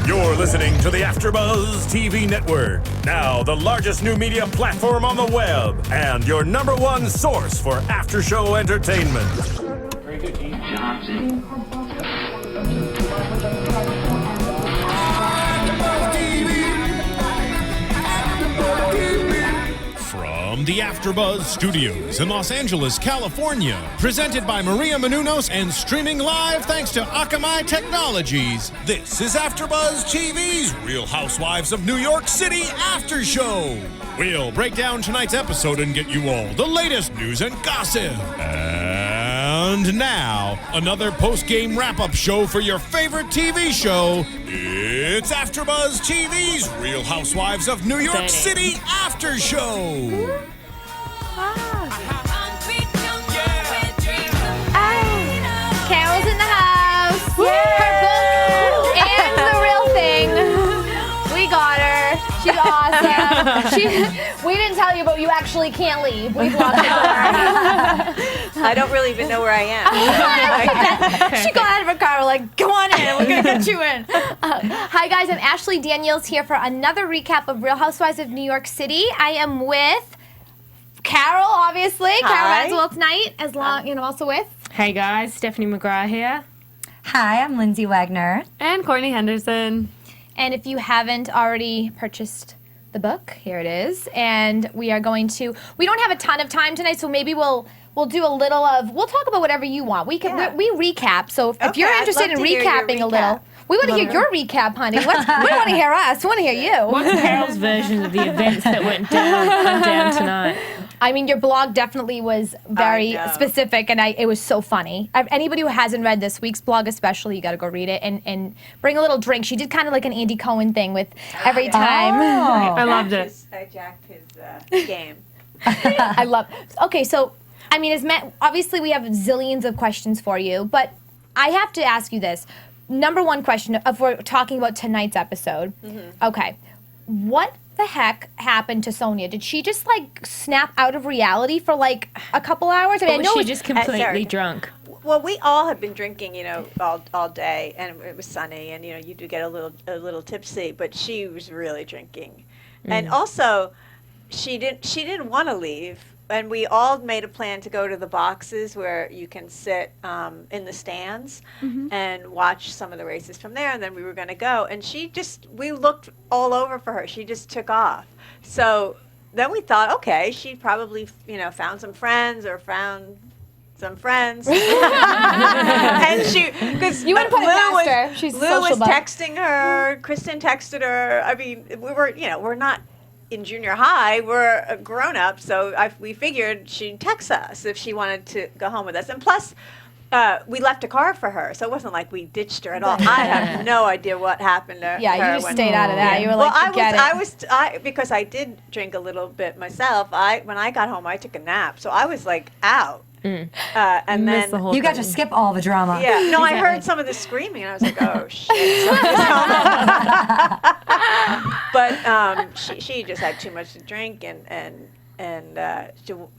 You're listening to the AfterBuzz TV network, now the largest new media platform on the web, and your number one source for after-show entertainment. From the AfterBuzz Studios in Los Angeles, California, presented by Maria Menounos and streaming live thanks to Akamai Technologies, this is AfterBuzz TV's Real Housewives of New York City After Show. We'll break down tonight's episode and get you all the latest news and gossip. And now, another post-game wrap-up show for your favorite TV show. It's AfterBuzz TV's Real Housewives of New York City After Show. Carol's in the house. Her book and the real thing. We got her. She's awesome. We didn't tell you, but you actually can't leave. We've locked the door. I don't really even know where I am. She got out of her car, we're like, come on in, we're going to get you in. Hi guys, I'm Ashley Daniels here for another recap of Real Housewives of New York City. I am with Carole, obviously. Hi. Carole Radziwill tonight, also with. Hey guys, Stephanie McGrath here. Hi, I'm Lyndsey Wegner. And Courtney Henderson. And if you haven't already purchased the book, here it is. And we are going to, we don't have a ton of time tonight, so maybe we'll do a little of, we'll talk about whatever you want. We can we recap, so if you're interested in recapping a little, we want to hear your recap, honey. We don't want to hear us, we want to hear you. What's Carol's version of the events that went down tonight? I mean, your blog definitely was very specific, and it was so funny. Anybody who hasn't read this week's blog especially, you got to go read it and bring a little drink. She did kind of like an Andy Cohen thing with every time. I loved it. I jacked his game. I love. Okay, so I mean, obviously we have zillions of questions for you, but I have to ask you this. Number one question, if we're talking about tonight's episode, okay, what the heck happened to Sonja? Did she just like snap out of reality for like a couple hours? I mean, was she just completely drunk? Well, we all had been drinking, all day, and it was sunny, and you do get a little tipsy. But she was really drinking, and also she didn't want to leave. And we all made a plan to go to the boxes where you can sit in the stands and watch some of the races from there. And then we were going to go. And we looked all over for her. She just took off. So then we thought, okay, she probably, found some friends or found some friends. And because you wouldn't put it past her. She's Lou was social bug. texting her. Kristen texted her. I mean, we're not in junior high, we're grown up, so we figured she'd text us if she wanted to go home with us. And plus, we left a car for her, so it wasn't like we ditched her at all. I have no idea what happened to her. Yeah, you just stayed out of that. You were like, because I did drink a little bit myself. When I got home, I took a nap, so I was like out. And then You got to skip all the drama. yeah, no, I heard some of the screaming, and I was like, oh shit. But she just had too much to drink, and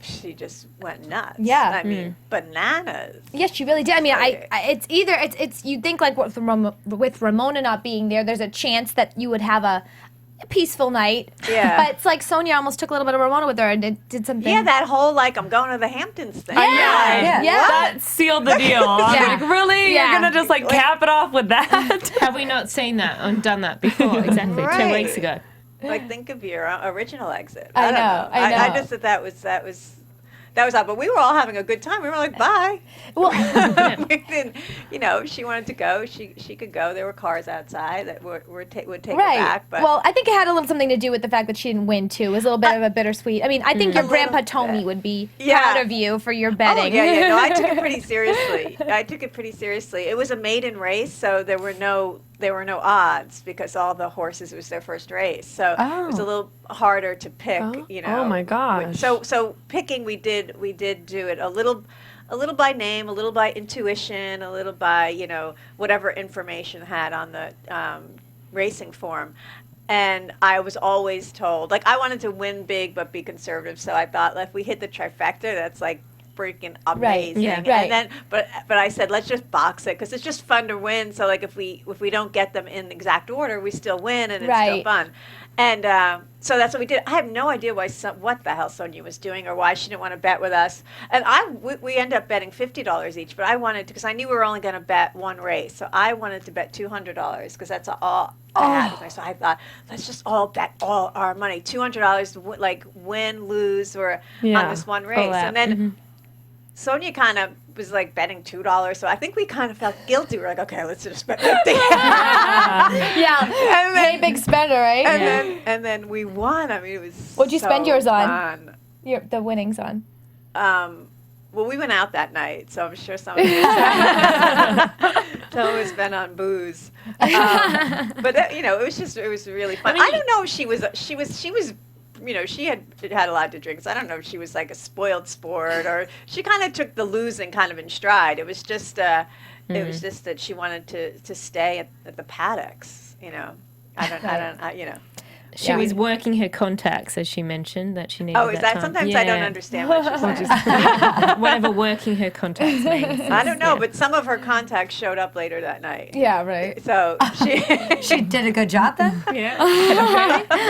she just went nuts. Yeah. I mean, bananas. Yes, she really did. I mean, it's you think like with Ramona not being there, there's a chance that you would have a peaceful night. Yeah. But it's like Sonja almost took a little bit of Ramona with her and did something. Yeah, that whole I'm going to the Hamptons thing. Yeah. That sealed the deal. I'm like, really? Yeah. You're going to just cap it off with that? Have we not seen that and done that before? Exactly, Right. 2 weeks ago. Think of your original exit. I don't know. I just thought that was odd, but we were all having a good time. We were like, bye. Well, We didn't, she wanted to go. She could go. There were cars outside that would take her back. But well, I think it had a little something to do with the fact that she didn't win too. It was a little bit of a bittersweet. I mean, I think your grandpa Tony would be proud of you for your betting. Oh, yeah. No, I took it pretty seriously. It was a maiden race, so there were no odds because all the horses, it was their first race. So it was a little harder to pick, Oh my gosh. So picking, we did do it a little by name, a little by intuition, a little by, whatever information had on the racing form. And I was always told, I wanted to win big but be conservative. So I thought, if we hit the trifecta, that's freaking amazing. Yeah. Right. And then, but I said, let's just box it because it's just fun to win. So like if we don't get them in exact order, we still win and it's still fun. And so that's what we did. I have no idea what the hell Sonja was doing or why she didn't want to bet with us. And we ended up betting $50 each, but I wanted to because I knew we were only going to bet one race. So I wanted to bet $200 because that's all I had. So I thought, let's just all bet all our money, $200, like win, lose, or on this one race. And then Sonja kind of was like betting $2, so I think we kind of felt guilty. We're like, okay, let's just bet 50. And then, hey, big spender, right? And then we won. I mean, it was What'd you spend yours fun. on? The winnings on? Well, we went out that night, so I'm sure some of you spent on booze. But it was really fun. I don't know if she was. She had a lot to drink, so I don't know if she was like a spoiled sport or she kind of took the losing kind of in stride. It was just that she wanted to stay at the paddocks. She was working her contacts, as she mentioned, that she needed. Oh, is that time. sometimes I don't understand what she's saying. Whatever working her contacts means. I don't know, but some of her contacts showed up later that night. Yeah, right. So She did a good job then? Yeah.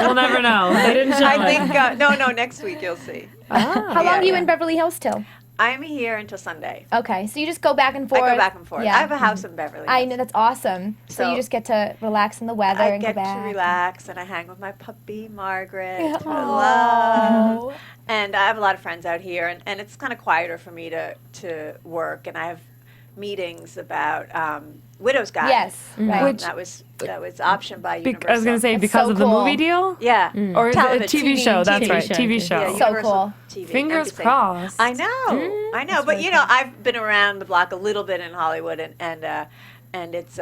We'll never know. They didn't show I think no, next week you'll see. How long are you in Beverly Hills till? I'm here until Sunday. Okay, so you just go back and forth. I go back and forth. Yeah. I have a house in Beverly Hills. I know, that's awesome. So you just get to relax in the weather and go back. I get to relax, and I hang with my puppy, Margaret, who I love. And I have a lot of friends out here, and it's kind of quieter for me to work, and I have meetings about Widow's Guide. Yes, right. That was optioned by Universal. I was going to say, because so of the cool. movie deal? Yeah. Or is it a Television. TV show? That's TV right, show. TV show. Yeah, So Universal cool. TV. Fingers NBC. crossed. I know, but I've been around the block a little bit in Hollywood, and it's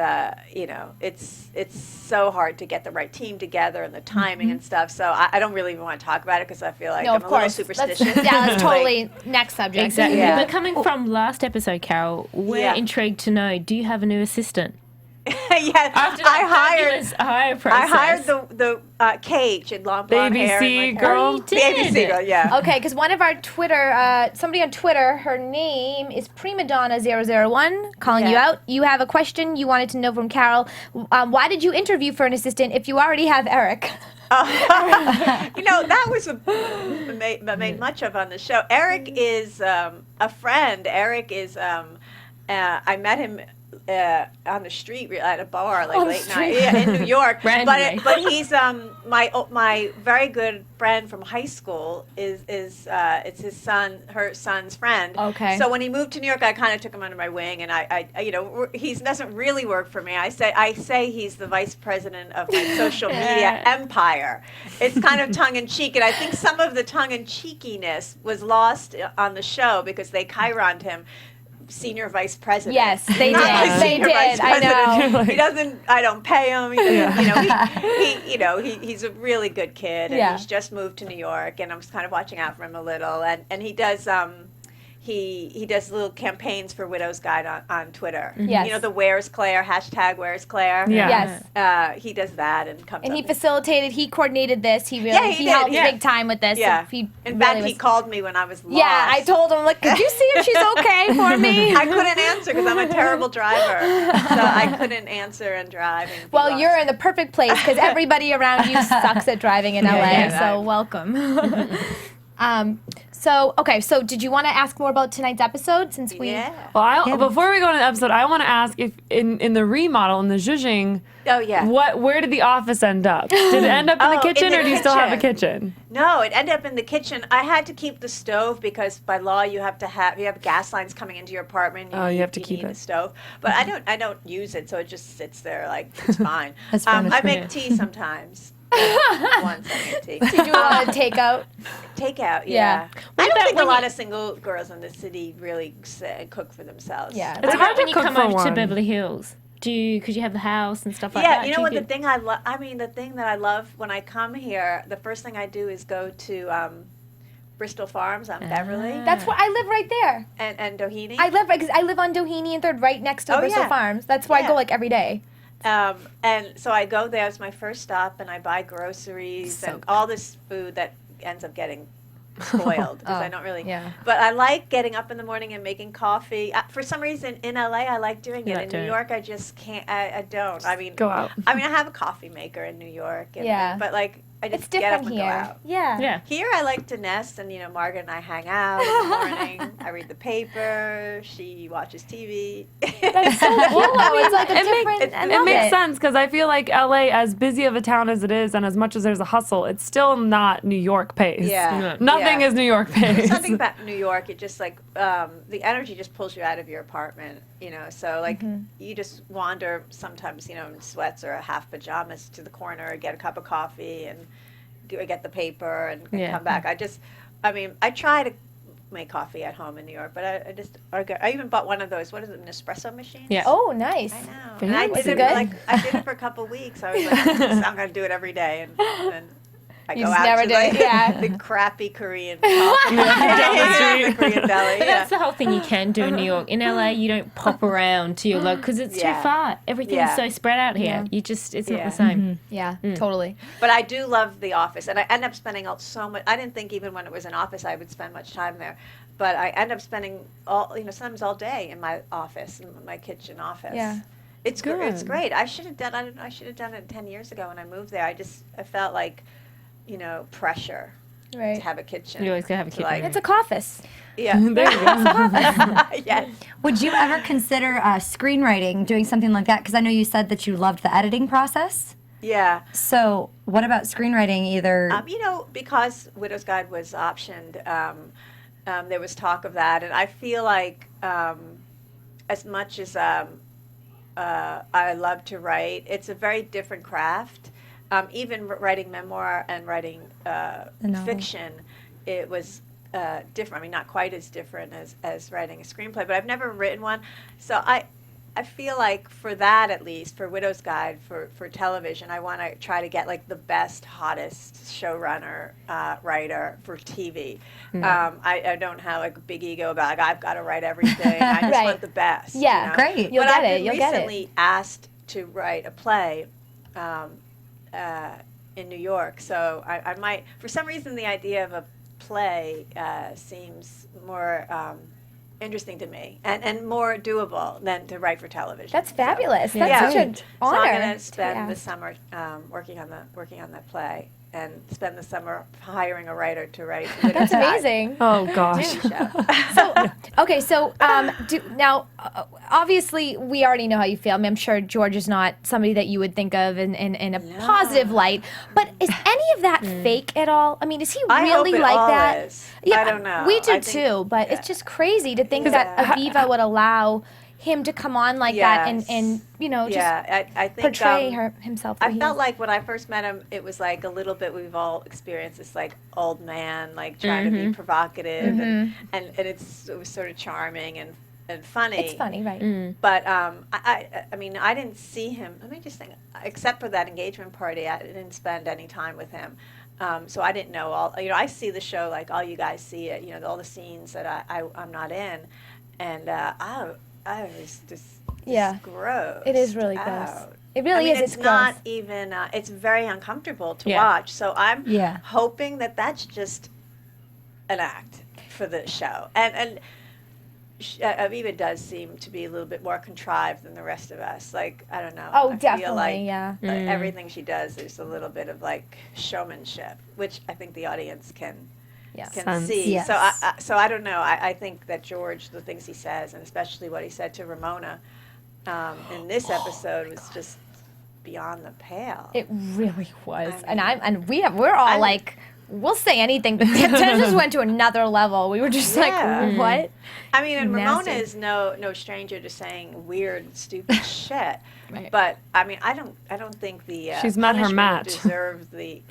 it's so hard to get the right team together and the timing and stuff. So I don't really even want to talk about it because I feel like I'm a little superstitious. That's totally next subject. Exactly. Yeah. But coming from last episode, Carole, we're intrigued to know: do you have a new assistant? Yeah, After I hired the Cage in long blonde hair. ABC and girl? you The ABC girl, yeah. Okay, because one of our Twitter, somebody on Twitter, her name is Primadonna001, calling you out. You have a question you wanted to know from Carole. Why did you interview for an assistant if you already have Eric? That was made much of on the show. Eric is a friend. Eric is, I met him on the street at a bar late night in New York. But he's my very good friend from high school is it's her son's friend. Okay. So when he moved to New York, I kind of took him under my wing, and he doesn't really work for me. I say he's the vice president of my social media empire. It's kind of tongue in cheek, and I think some of the tongue in cheekiness was lost on the show because they Chironed him senior vice president. Yes, they Not did. like They senior did. vice I president. know. He doesn't. I don't pay him. He doesn't, he's a really good kid, and he's just moved to New York, and I'm just kind of watching out for him a little, and he does. He does little campaigns for Widow's Guide on Twitter. Yes. The Where's Claire, hashtag Where's Claire. Yeah. Yes. He does that and comes And he up. he coordinated this. He really, Yeah, he did, helped yeah. big time with this. Yeah. He In really fact, he was- called me when I was lost. Yeah, I told him, like, could you see if she's okay for me? I couldn't answer because I'm a terrible driver. So I couldn't answer and drive. And be Well, lost. you're in the perfect place because everybody around you sucks at driving in LA, yeah, so welcome. So did you want to ask more about tonight's episode since we... Yeah. Well, before we go into the episode, I want to ask if in the remodel, in the zhuzhing, Oh, yeah. where did the office end up? Did it end up in the kitchen, or do you still have a kitchen? No, it ended up in the kitchen. I had to keep the stove because by law you have gas lines coming into your apartment. You have to keep need it. the stove. But I don't use it, so it just sits there like it's fine. That's furniture. I make tea sometimes. Once I make tea. Did you want to take out? Takeout, Yeah. I don't about think a when lot you- of single girls in the city really cook for themselves. Yeah. It's hard to when you cook come for over to one. Beverly Hills. Could you have the house and stuff like Yeah, that? you know Do what? The could- thing the thing that I love when I come here, the first thing I do is go to Bristol Farms on Beverly That's where I live right there. and Doheny. I live on Doheny and 3rd, right next to Oh, Bristol yeah. Farms. That's where I Yeah. go like every day. And so I go there as my first stop, and I buy groceries and all this food that ends up getting spoiled because I don't really. Yeah. But I like getting up in the morning and making coffee. For some reason, in LA, I like doing it. like In doing New it. York, I just can't. I don't. I mean, Go out. I mean, I have a coffee maker in New York. But like, I just It's get up different and here. go out. Yeah. Yeah. Here, I like to nest, and Margaret and I hang out in the morning. I read the paper. She watches TV. That's so cool. It's like a different. I It love makes sense because I feel like LA, as busy of a town as it is, and as much as there's a hustle, it's still not New York pace. Yeah. Nothing Yeah. is New York pace. There's something about New York. It just like the energy just pulls you out of your apartment. So like you just wander sometimes, in sweats or half pajamas to the corner, get a cup of coffee, and get the paper and come back. I try to make coffee at home in New York, but I even bought one of those. What is it, an espresso machine? Yeah. Oh, nice. I know. Very And I nice. did Is it it good? I did it for a couple of weeks. I was like, I'm going to do it every day, and then I You go just out never to did it, the crappy Korean coffee. The Korean deli. But that's the whole thing you can do in New York. In LA, you don't pop around to your local because it's too far. Everything is so spread out here. You just, it's not the same. Yeah, totally. But I do love the office, and I end up spending so much. I didn't think even when it was an office I would spend much time there, but I end up spending sometimes all day in my office, in my kitchen office. Yeah. It's good. It's great. I should have done it 10 years ago when I moved there. I felt like, pressure Right. to have a kitchen. You always gotta have a kitchen. Like, It's a office. yeah. There you go. Yes. Would you ever consider screenwriting, doing something like that? Because I know you said that you loved the editing process. Yeah. So what about screenwriting either? Because Widow's Guide was optioned, there was talk of that, and I feel like as much as I love to write, it's a very different craft. Even writing memoir and writing novel. fiction, it was different. I mean, not quite as different as writing a screenplay, but I've never written one. So I feel like for that, at least, for Widow's Guide, for television, I want to try to get like the best, hottest showrunner, writer for TV. I don't have like a big ego about like I've got to write everything. I just Right. want the best. Yeah, Great. You'll But get I've it. been You'll get it. recently asked to write a play in New York, so I might. For some reason, the idea of a play seems more interesting to me and more doable than to write for television. That's So- fabulous. Yeah. That's such an honor. So I'm going to to spend the ask. summer working on that play, and spend the summer hiring a writer to write. That's amazing. Oh gosh. Okay, so obviously we already know how you feel. I mean, I'm sure George is not somebody that you would think of in a positive light. But is any of that fake at all? I mean, is he I really hope it like all that? is. Yeah, I don't know. We do I think- too, but it's just crazy to think that Yeah. Aviva would allow him to come on like that and just Yeah, I think portray himself. the way I he felt is. like when I first met him, it was like a little bit, we've all experienced this like old man, like trying to be provocative, and it was sort of charming and funny. It's funny, right? But I mean, I didn't see him. Let me just think. Except for that engagement party, I didn't spend any time with him. So I didn't know all. I see the show like all you guys see it. All the scenes that I'm not in, and I was just gross. It is really gross. out. It really is. It's It's not gross. even. It's very uncomfortable to Yeah. watch. So I'm Yeah. hoping that that's just an act for the show. And Aviva does seem to be a little bit more contrived than the rest of us. Like I don't know. Oh, I feel definitely, like yeah. everything she does is a little bit of like showmanship, which I think the audience can Sense. see. Yes. So I don't know. I think that George, the things he says, and especially what he said to Ramona in this episode, was just beyond the pale. It really was, I and we're all like, we'll say anything, but it just went to another level. We were just Yeah. like, what? I mean, and Nasty. Ramona is no stranger to saying weird, stupid shit. Right. But I mean, I don't think the She's met her punishment match. deserves the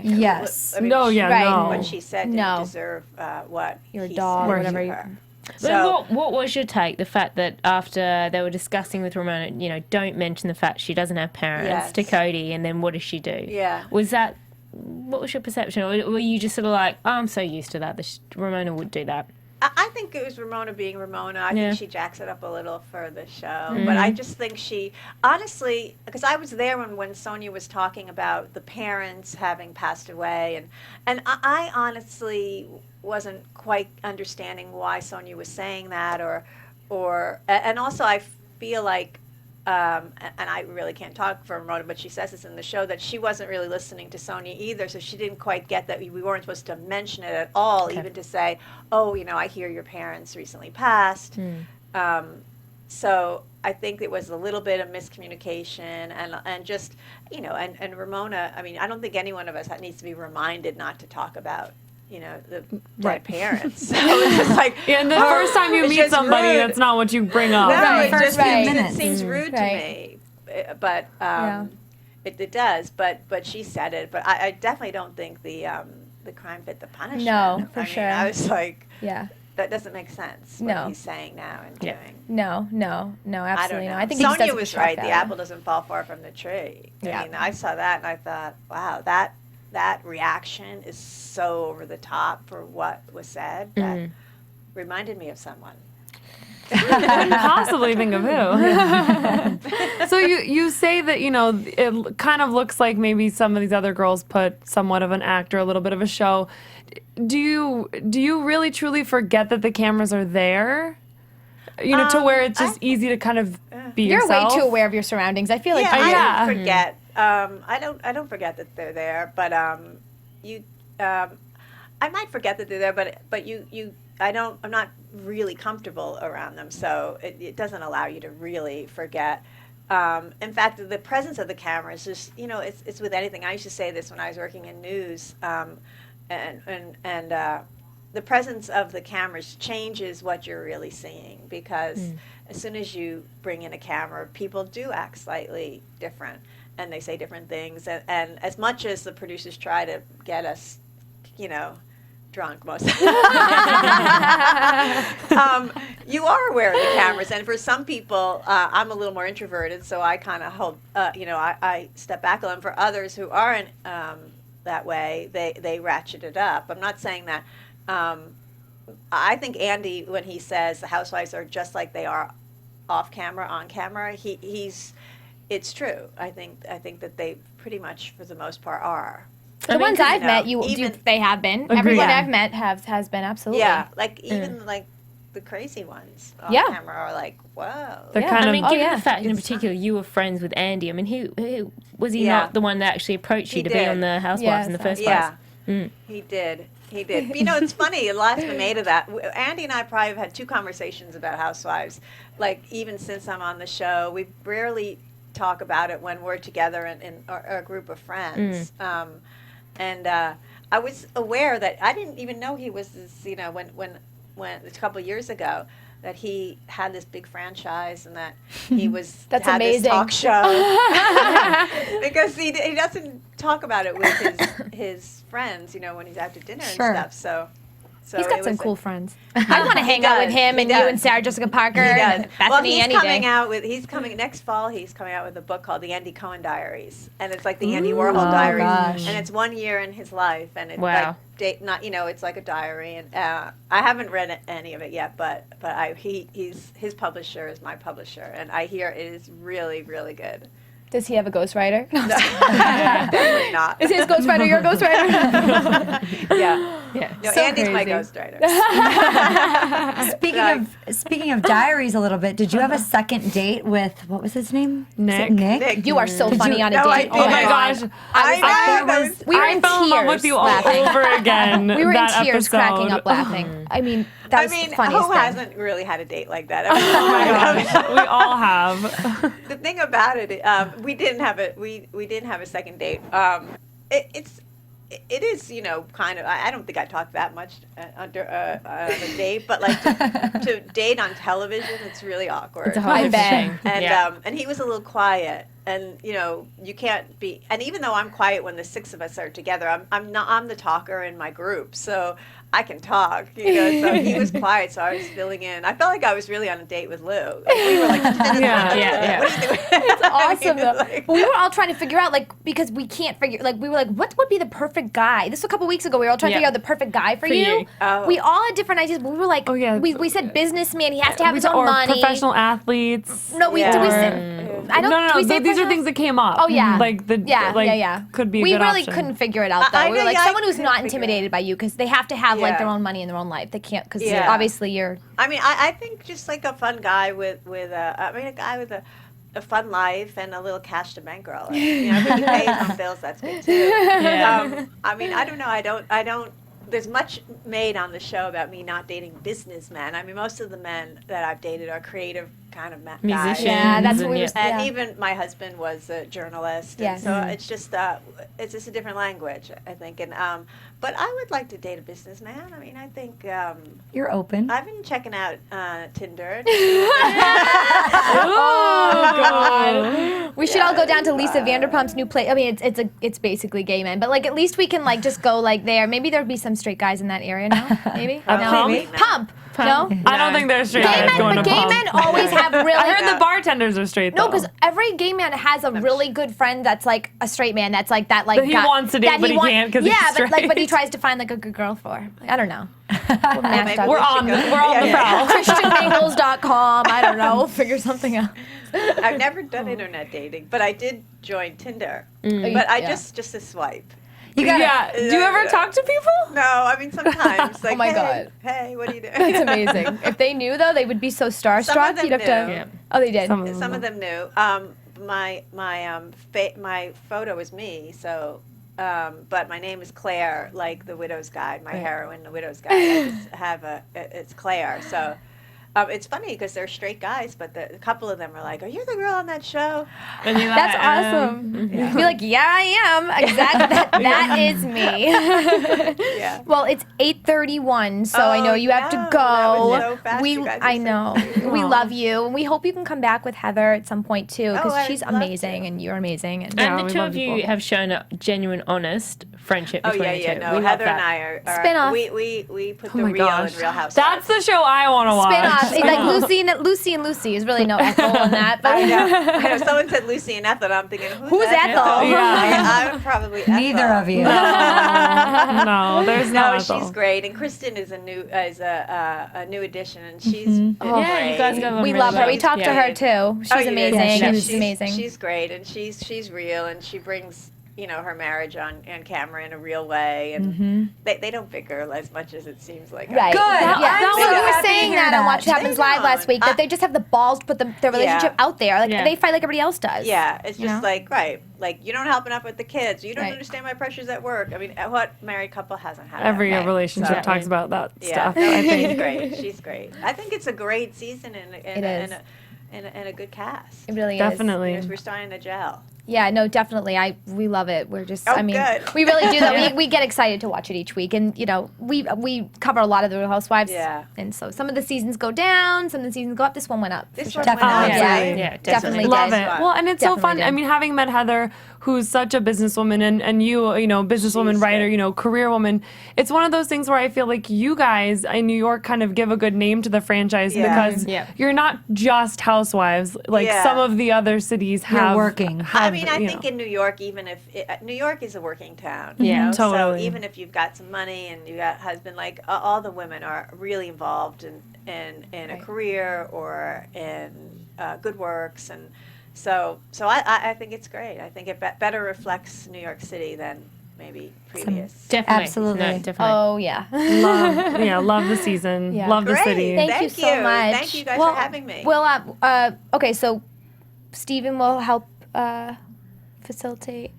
Yes. I mean, No, yeah, Right. no. what she said didn't No. deserve what Your he dog said or to whatever you- her. But So what was your take? The fact that after they were discussing with Ramona, don't mention the fact she doesn't have parents Yes. to Cody, and then what does she do? Yeah. Was that, what was your perception? Or were you just sort of like, oh, I'm so used to that, Ramona would do that? I think it was Ramona being Ramona. I think she jacks it up a little for the show. But I just think she, honestly, because I was there when Sonja was talking about the parents having passed away. And I honestly wasn't quite understanding why Sonja was saying that. And also I feel like, and I really can't talk for Ramona, but she says this in the show, that she wasn't really listening to Sonja either, so she didn't quite get that we weren't supposed to mention it at all, even to say, oh, I hear your parents recently passed. So I think it was a little bit of miscommunication and just, and Ramona, I mean, I don't think any one of us needs to be reminded not to talk about the dead parents. So it's just like, and the first time you meet somebody, rude. That's not what you bring up. No, it seems rude to me. But it does. But she said it. But I definitely don't think the crime fit the punishment. No, for sure. I was like, that doesn't make sense. What he's saying now and doing. No, absolutely not. I think Sonja was right. The apple doesn't fall far from the tree. I mean, I saw that and I thought, wow, that reaction is so over the top for what was said that reminded me of someone. Couldn't possibly think of who. So you say that it kind of looks like maybe some of these other girls put somewhat of an act or a little bit of a show. Do you really truly forget that the cameras are there? To where it's just easy to kind of be yourself? You're way too aware of your surroundings. I feel like I don't forget. I don't forget that they're there, but I might forget that they're there, but I'm not really comfortable around them, so it doesn't allow you to really forget. In fact, the presence of the cameras is, it's with anything. I used to say this when I was working in news, and the presence of the cameras changes what you're really seeing, because as soon as you bring in a camera, people do act slightly different, and they say different things. And as much as the producers try to get us, drunk most of the time, you are aware of the cameras. And for some people, I'm a little more introverted, so I kind of hold, I step back a little. For others who aren't that way, they ratchet it up. I'm not saying that. I think Andy, when he says the housewives are just like they are off camera, on camera, it's true. I think that they pretty much, for the most part, are. The ones I've met, they have been. Everyone I've met has been, absolutely. Yeah, like even like the crazy ones on camera are like, whoa. Given the fact in particular you were friends with Andy, I mean, who was he not the one that actually approached you to be on the Housewives in the first place? Yeah, he did. But, it's funny, a lot's been made of that. Andy and I probably have had 2 conversations about Housewives. Like, even since I'm on the show, we rarely talk about it when we're together in a group of friends. And I was aware that I didn't even know he was this, when a couple of years ago, that he had this big franchise and that he was That's had amazing. this talk show. Because he doesn't talk about it with his friends, when he's out to dinner and stuff. So he's got some cool friends. I want to hang out with him and you and Sarah Jessica Parker and Bethany any day. He's coming next fall. He's coming out with a book called The Andy Cohen Diaries, and it's like the Andy Warhol Diaries, gosh. and it's 1 year in his life, and it's like it's like a diary. And I haven't read any of it yet, but his publisher is my publisher, and I hear it is really, really good. Does he have a ghostwriter? No, definitely not. Is his ghostwriter your ghostwriter? Yeah. No, So Andy's my crazy. ghostwriter. Speaking of diaries a little bit, did you have a second date with, what was his name? Nick. Nick? You are so funny on a No, I date. didn't. Oh my gosh. We were in fell in love tears with you all laughing. over again. We were in that tears episode. cracking up laughing. I mean, that was the funniest who thing. hasn't really had a date like that? We all have. The thing about it, we didn't have a second date. It is, kind of. I don't think I talked that much on a date, but like to date on television, it's really awkward. It's a hard I bet. thing. And he was a little quiet, you know, you can't be. And even though I'm quiet when the six of us are together, I'm the talker in my group, so I can talk. You know, so he was quiet, so I was filling in. I felt like I was really on a date with Lou. Like, we were like, yeah. what are you doing? It's awesome though. Like, But we were all trying to figure out, like, because we can't figure, like, we were like, what would be the perfect guy? This was a couple weeks ago. We were all trying to figure out the perfect guy for you. Oh. We all had different ideas, but we were like, we said businessman. He has to have his own or money. professional athletes. No, we did we say? I don't. No. did we say These are professional? things that came up. Oh yeah. Like the could be. A We good really option. couldn't figure it out though. I We were know, like yeah, I someone who's couldn't not figure it intimidated by you because they have to have like Yeah. their own money in their own life. They can't because Yeah. obviously you're. I mean, I think just like a fun guy with a guy with a fun life and a little cash to bankroll. And, you know, if he pays on bills, that's good too. I mean, I don't know. I don't. There's much made on the show about me not dating businessmen. I mean, most of the men that I've dated are creative kind of guys. Musicians. Yeah, that's what we were. And Yeah. even my husband was a journalist. Yes. And so it's just a different language, I think. And but I would like to date a businessman. I mean, I think You're open. I've been checking out Tinder. Oh God! We should all go down to Lisa Vanderpump's new place. I mean, it's basically gay men, but like at least we can like just go like there. Maybe there'd be some straight guys in that area. No, maybe. Probably No. not. Pump. No. I don't think they're straight Gay guys men, going but to gay pump. men always have really. I heard the bartenders are straight though. No, because every gay man has a really good friend that's like a straight man. That's like that, like That he wants to date, that but he can't 'cause he's yeah, but like, but he straight. tries to find like a good girl for. Like, I don't know. We're Maybe mashed we're up. on the prowl. ChristianMingles.com. I don't know. We'll figure something out. I've never done internet dating, but I did join Tinder. But I Yeah. just a swipe. You got Yeah. Do you ever talk to people? No, I mean sometimes. Like, my hey, God. Hey, what are you doing? That's amazing. If they knew though, they would be so starstruck. them You'd have to. knew. Yeah. Oh, they did. Some of them knew. My photo is me, so. But my name is Claire, like the Widow's Guide. My heroine, the Widow's Guide. I just have it's Claire. So it's funny because they're straight guys, but a couple of them are like, "Are you the girl on that show?" And you're like, That's awesome. Be like, yeah, I am. Exactly. That is me. Yeah. Well, it's 8:31, so I know you have to no, go. that was so fast, We, you guys. I know. We love you, and we hope you can come back with Heather at some point too, because I'd she's love amazing, to. and you're amazing. And Yeah, And we the two love of you you both. have shown a genuine, honest friendship Oh between yeah, the yeah. two. No, We love Heather that. and I are Spin-off. We put Oh the my real gosh. in Real Housewives. That's the show I want to watch. spin-off. It's like Lucy and Lucy. There's really no Ethel in that, but I know. Someone said Lucy and Ethel, and I'm thinking, who's Ethel? Yeah. I'm probably Ethel. neither of you. No, there's No, no. she's great, and Kristen is a new addition, and she's Mm-hmm. been Yeah, great. you guys got we along love really her. We well. talked to her too. She's Oh, you did? amazing. Yeah, She's amazing. She's great, and she's real, and she brings her marriage on camera in a real way, and they don't bicker as much as it seems like. Right. Good. Yeah. I'm So so you were happy to saying hear that on that. Watch Happens Live last week that they just have the balls to put their relationship out there. Like Yeah. they fight like everybody else does. Yeah, it's You just know? like you don't help enough with the kids. You don't Right. understand my pressures at work. I mean, what married couple hasn't had Every that? relationship So- talks about that Yeah, stuff. no, I she's think. great. She's great. I think it's a great season and a good cast. It really is. Definitely. We're starting to gel. Yeah, no, definitely. We love it. We're just, Oh, I mean, good. we really do that. We get excited to watch it each week, and we cover a lot of the Real Housewives. Yeah. And so some of the seasons go down, some of the seasons go up. This one went up. This for one sure. went up, Definitely. right? Yeah, Definitely Love did. it. Fun. Well, and it's so Definitely fun. did. I mean, having met Heather, who's such a businesswoman, and you, businesswoman, She's writer, good. career woman. It's one of those things where I feel like you guys in New York kind of give a good name to the franchise Yeah. because Yeah. you're not just housewives. Like Yeah. some of the other cities have. working. I mean, I think in New York, even if New York is a working town, you Yeah. know? Totally. So even if you've got some money and you got a husband, like all the women are really involved in a career or in good works, and so I think it's great. I think it better reflects New York City than maybe previous. Definitely. Absolutely. No, definitely. Oh yeah. love the season. Yeah. Love the Great. city. Thank you so much. Thank you guys for having me. Well, okay, so Steven will help facilitate.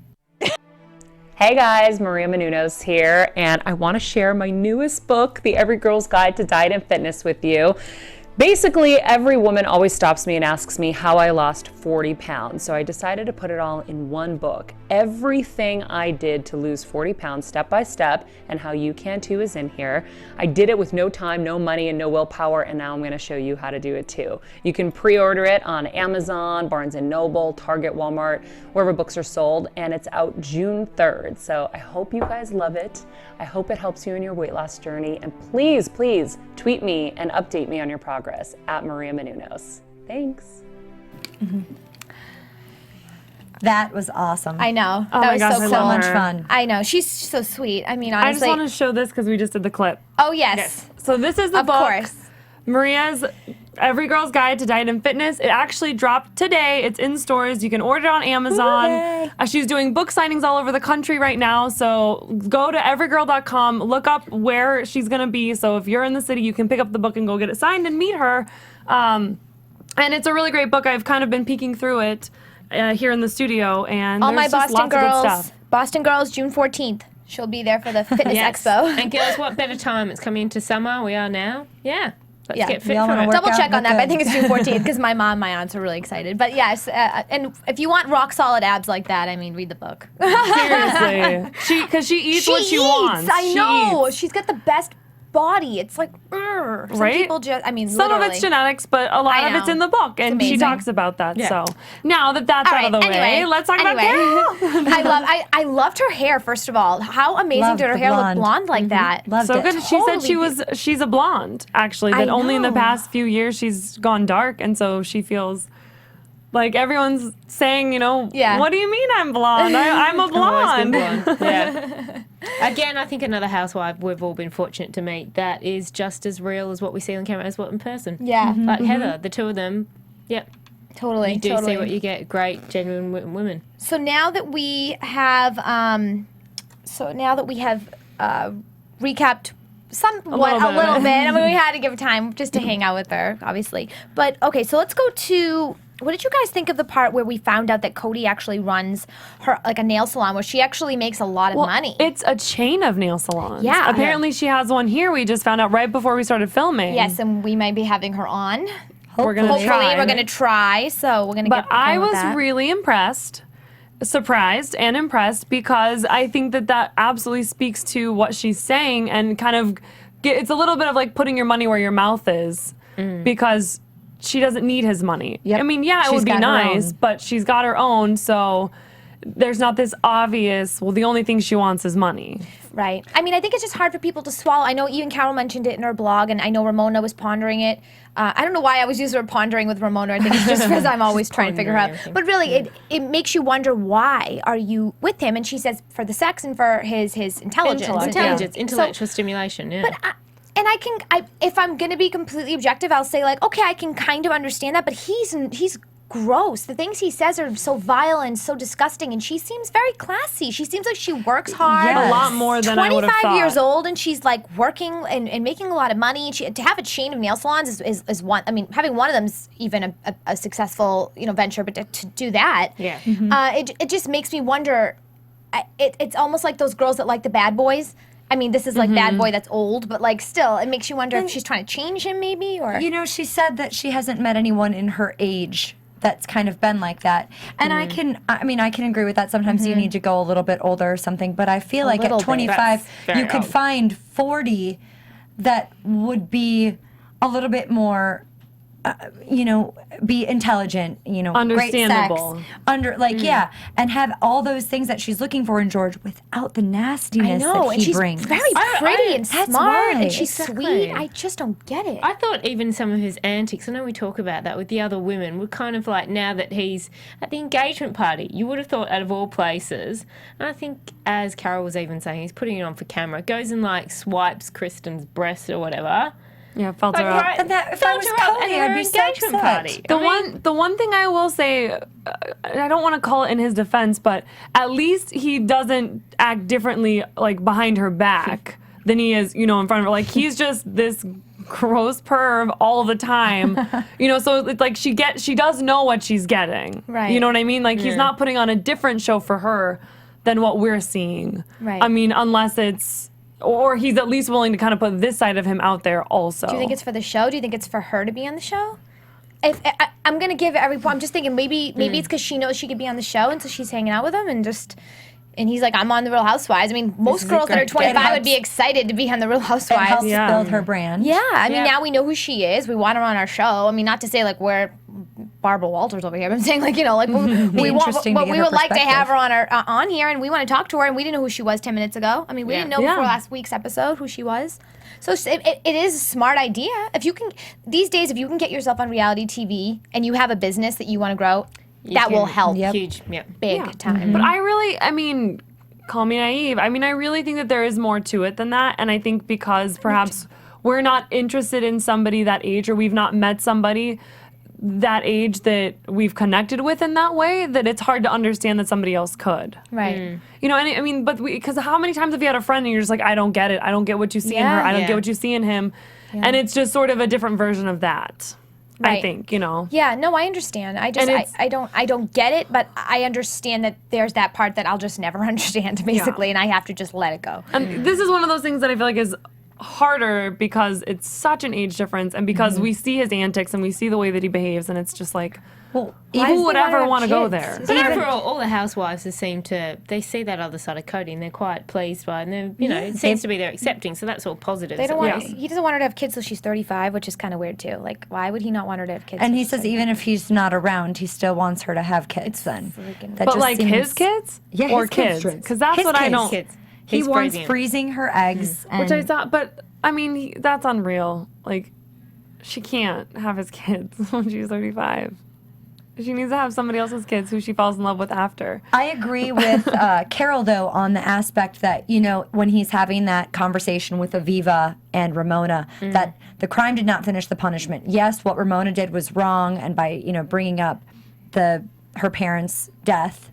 Hey guys, Maria Menounos here, and I want to share my newest book, The Every Girl's Guide to Diet and Fitness, with you. Basically, every woman always stops me and asks me how I lost 40 pounds. So I decided to put it all in one book. Everything I did to lose 40 pounds step by step, and how you can too is in here. I did it with no time, no money, and no willpower, and now I'm going to show you how to do it too. You can pre-order it on Amazon, Barnes & Noble, Target, Walmart, wherever books are sold, and it's out June 3rd. So I hope you guys love it. I hope it helps you in your weight loss journey, and please, please tweet me and update me on your progress at Maria Menounos. Thanks. That was awesome. I know. Oh That my was gosh, so I cool. So love much her. fun. I know. She's so sweet. I mean, I just honestly. want to show this because we just did the clip. Oh, yes. So this is the Of book. course. Maria's Every Girl's Guide to Diet and Fitness. It actually dropped today. It's in stores. You can order it on Amazon. Yay. She's doing book signings all over the country right now. So go to everygirl.com, look up where she's going to be. So if you're in the city, you can pick up the book and go get it signed and meet her. And it's a really great book. I've kind of been peeking through it here in the studio. And All my there's just Boston lots of good girls. stuff. Boston girls, June 14th. She'll be there for the fitness Yes. expo. And girls, what better time? It's coming into summer. We are now. Yeah. Let's Yeah. get We fit all for wanna it. work Double out check on and that, look but I think good. it's June 14th because my mom and my aunts are really excited. But yes, and if you want rock solid abs like that, I mean, read the book. Seriously. Because she eats what she wants. I She know. eats. She's got the best body. It's like, some Right? people just, I mean, Some literally. of it's genetics, but a lot I of it's know. in the book, and she amazing. talks about that. Yeah. So now that that's All out of the right, way, anyway, let's talk about Carole. I loved her hair, first of all. How amazing Loved did her the hair blonde. look blonde like that? Loved So it. good. She said Totally she's a blonde, actually. That I only in the know. past few years she's gone dark, and so she feels like everyone's saying, Yeah. what do you mean I'm blonde? I'm a Always been blonde. blonde. Yeah. Again, I think another housewife we've all been fortunate to meet that is just as real as what we see on camera as what in person. Yeah, Like Heather, the two of them. Yep. totally. You do totally. see what you get. Great, genuine women. So now that we have, recapped somewhat little a bit. little bit. I mean, we had to give time just to hang out with her, obviously. But okay, so let's go to. What did you guys think of the part where we found out that Cody actually runs her like a nail salon where she actually makes a lot of money? It's a chain of nail salons. Yeah. Apparently she has one here. We just found out right before we started filming. Yes, and we might be having her on. We're gonna Hopefully, try. we're gonna try. So we're gonna But get. I going with was that. really impressed, surprised and impressed, because I think that absolutely speaks to what she's saying, and kind of it's a little bit of like putting your money where your mouth is, because she doesn't need his money. Yep. I mean, yeah, it She's would be got her nice, own. but she's got her own, so there's not this obvious, well, the only thing she wants is money. Right. I mean, I think it's just hard for people to swallow. I know even Carole mentioned it in her blog, and I know Ramona was pondering it. I don't know why I was using her pondering with Ramona. I think it's just because I'm always trying to figure out. Pondering, I think. But really, it makes you wonder, why are you with him? And she says for the sex and for his intelligence. Intelligence, So- intellectual stimulation, yeah. and if I'm gonna be completely objective, I'll say like, okay, I can kind of understand that, but he's gross. The things he says are so vile and so disgusting, and she seems very classy. She seems like she works hard. Yes. A lot more than I would have 25 thought. years old, and she's like working and making a lot of money. To have a chain of nail salons is one. I mean, having one of them's even a successful venture, but to do that, Yeah. it just makes me wonder. It's almost like those girls that like the bad boys. I mean, this is like bad boy that's old, but like still, it makes you wonder if she's trying to change him, maybe, or She said that she hasn't met anyone in her age that's kind of been like that. And I can agree with that. Sometimes you need to go a little bit older or something, but I feel like little at bit. 25, That's very you could old. find 40 that would be a little bit more, be intelligent, Understandable. great sex, and have all those things that she's looking for in George without the nastiness I know, that and he she's brings. very pretty and That's smart, why. and she's Exactly. sweet. I just don't get it. I thought even some of his antics, I know we talk about that with the other women, were kind of like, now that he's at the engagement party, you would have thought out of all places. And I think, as Carole was even saying, he's putting it on for camera, goes and like swipes Kristen's breast or whatever. Yeah, felt Like, her up. right, And that- if I felt was her up Cody, at I'd her be so engagement upset. party. The one thing I will say, I don't want to call it in his defense, but at least he doesn't act differently like behind her back than he is, in front of her. Like he's just this gross perv all the time, So it's like she does know what she's getting, Right. You know what I mean? Like he's not putting on a different show for her than what we're seeing. Right. I mean, unless it's or he's at least willing to kind of put this side of him out there also. Do you think it's for the show? Do you think it's for her to be on the show? I'm gonna give every point. I'm just thinking maybe it's because she knows she could be on the show, and so she's hanging out with him, and he's like, I'm on the Real Housewives. I mean, most girls that are 25 would be excited to be on the Real Housewives. It helps build her brand. Yeah, I mean, now we know who she is. We want her on our show. I mean, not to say like we're Barbara Walters over here, but I'm saying like, like we would like to have her on here, and we want to talk to her, and we didn't know who she was 10 minutes ago. I mean, we didn't know before last week's episode who she was. So it is a smart idea. If you can, these days, if you can get yourself on reality TV and you have a business that you want to grow, that will help. Huge, Big time. But I mean, call me naive. I mean, I really think that there is more to it than that. And I think because perhaps we're not interested in somebody that age, or we've not met somebody that age that we've connected with in that way, that it's hard to understand that somebody else could. Right. And I mean, but because how many times have you had a friend and you're just like, I don't get it. I don't get what you see in her. I don't get what you see in him. Yeah. And it's just sort of a different version of that. Right. I think, Yeah, no, I understand. I don't get it, but I understand that there's that part that I'll just never understand, basically, and I have to just let it go. And this is one of those things that I feel like is harder because it's such an age difference, and because we see his antics and we see the way that he behaves, and it's just like, who would ever want to go there? But overall, all the housewives they see that other side of Cody, and they're quite pleased by it, and it seems to be they're accepting, so that's all positive. They don't want. He doesn't want her to have kids till she's 35, which is kind of weird too. Like, why would he not want her to have kids? And he says even if he's not around, he still wants her to have kids. Then, but like his kids, or his kids, because that's what I don't. He wants freezing her eggs, which I thought, but I mean, that's unreal. Like, she can't have his kids when she's 35. She needs to have somebody else's kids who she falls in love with after. I agree with Carole, though, on the aspect that, when he's having that conversation with Aviva and Ramona, that the crime did not finish the punishment. Yes, what Ramona did was wrong, and by, bringing up her parents' death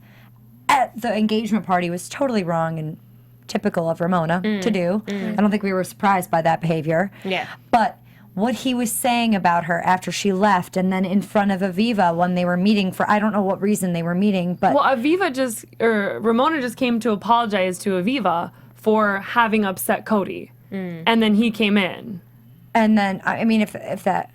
at the engagement party was totally wrong and typical of Ramona to do. I don't think we were surprised by that behavior. Yeah. But what he was saying about her after she left, and then in front of Aviva when they were meeting for, I don't know what reason they were meeting, but... Well, Ramona just came to apologize to Aviva for having upset Cody. And then he came in. And then, I mean, if that...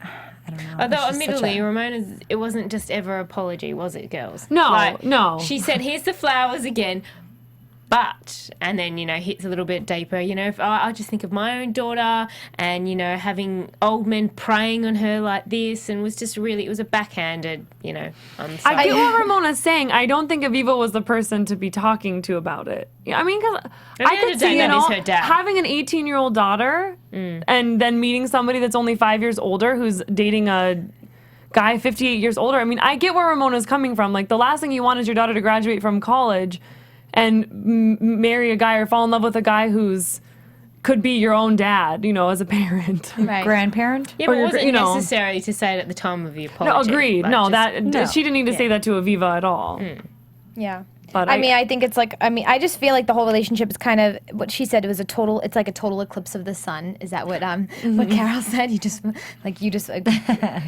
I don't know. Although, admittedly, Ramona's, it wasn't just ever apology, was it, girls? No, no. She said, here's the flowers again. But, and then, hits a little bit deeper, if I just think of my own daughter and, having old men preying on her like this, and it was a backhanded, on the side. I get what Ramona's saying. I don't think Aviva was the person to be talking to about it. I mean, because I could see, her dad. having an 18-year-old daughter and then meeting somebody that's only 5 years older who's dating a guy 58 years older. I mean, I get where Ramona's coming from. Like, the last thing you want is your daughter to graduate from college and marry a guy or fall in love with a guy who's could be your own dad, as a parent. Right. Grandparent. Yeah, but it wasn't necessary to say it at the time of the apology. No, agreed. No, she didn't need to say that to Aviva at all. Yeah. But I think it's like, I just feel like the whole relationship is kind of, what she said, it's like a total eclipse of the sun. Is that what Carole said? You just